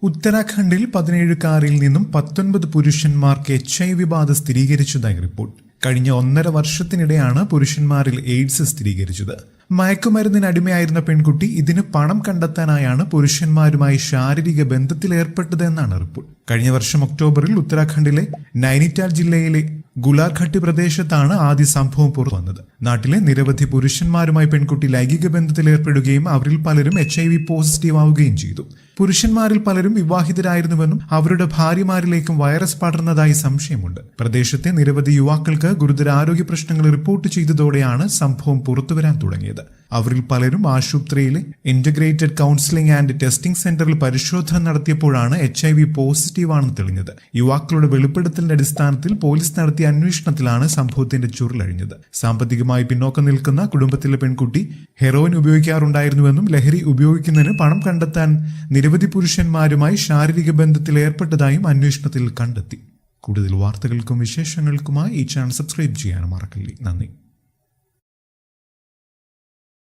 ഉത്തരാഖണ്ഡിൽ 17കാരിൽ നിന്നും 19 പുരുഷന്മാർക്ക് HIV ബാധ സ്ഥിരീകരിച്ചതായി റിപ്പോർട്ട്. കഴിഞ്ഞ 1.5 വർഷത്തിനിടെയാണ് പുരുഷന്മാരിൽ എയ്ഡ്സ് സ്ഥിരീകരിച്ചത്. മയക്കുമരുന്നിന് അടിമയായിരുന്ന പെൺകുട്ടി ഇതിന് പണം കണ്ടെത്താനായാണ് പുരുഷന്മാരുമായി ശാരീരിക ബന്ധത്തിലേർപ്പെട്ടതെന്നാണ് റിപ്പോർട്ട്. കഴിഞ്ഞ വർഷം ഒക്ടോബറിൽ ഉത്തരാഖണ്ഡിലെ നൈനിറ്റാൽ ജില്ലയിലെ ഗുലാർഘട്ട് പ്രദേശത്താണ് ആദ്യ സംഭവം പുറത്തുവന്നത്. നാട്ടിലെ നിരവധി പുരുഷന്മാരുമായി പെൺകുട്ടി ലൈംഗിക ബന്ധത്തിലേർപ്പെടുകയും അവരിൽ പലരും HIV പോസിറ്റീവ് ആവുകയും ചെയ്തു. പുരുഷന്മാരിൽ പലരും വിവാഹിതരായിരുന്നുവെന്നും അവരുടെ ഭാര്യമാരിലേക്കും വൈറസ് പടർന്നതായി സംശയമുണ്ട്. പ്രദേശത്തെ നിരവധി യുവാക്കൾക്ക് ഗുരുതര ആരോഗ്യ പ്രശ്നങ്ങൾ റിപ്പോർട്ട് ചെയ്തതോടെയാണ് സംഭവം പുറത്തുവരാൻ തുടങ്ങിയത്. അവരിൽ പലരും ആശുപത്രിയിലെ ഇന്റഗ്രേറ്റഡ് കൗൺസിലിംഗ് ആൻഡ് ടെസ്റ്റിംഗ് സെന്ററിൽ പരിശോധന നടത്തിയപ്പോഴാണ് HIV പോസിറ്റീവ് ആണെന്ന് തെളിഞ്ഞത്. യുവാക്കളുടെ വെളിപ്പെടുത്തലിന്റെ അടിസ്ഥാനത്തിൽ പോലീസ് നടത്തിയ അന്വേഷണത്തിലാണ് സംഭവത്തിന്റെ ചുരുളഴിഞ്ഞത്. സാമ്പത്തികമായി പിന്നോക്കം നിൽക്കുന്ന കുടുംബത്തിലെ പെൺകുട്ടി ഹെറോയിൻ ഉപയോഗിക്കാറുണ്ടായിരുന്നുവെന്നും ലഹരി ഉപയോഗിക്കുന്നതിന് പണം കണ്ടെത്താൻ നിരവധി പുരുഷന്മാരുമായി ശാരീരിക ബന്ധത്തിൽ ഏർപ്പെട്ടതായും അന്വേഷണത്തിൽ കണ്ടെത്തി. കൂടുതൽ വാർത്തകൾക്കും വിശേഷങ്ങൾക്കുമായി ഈ ചാനൽ സബ്സ്ക്രൈബ് ചെയ്യാനും മറക്കല്ലേ. നന്ദി.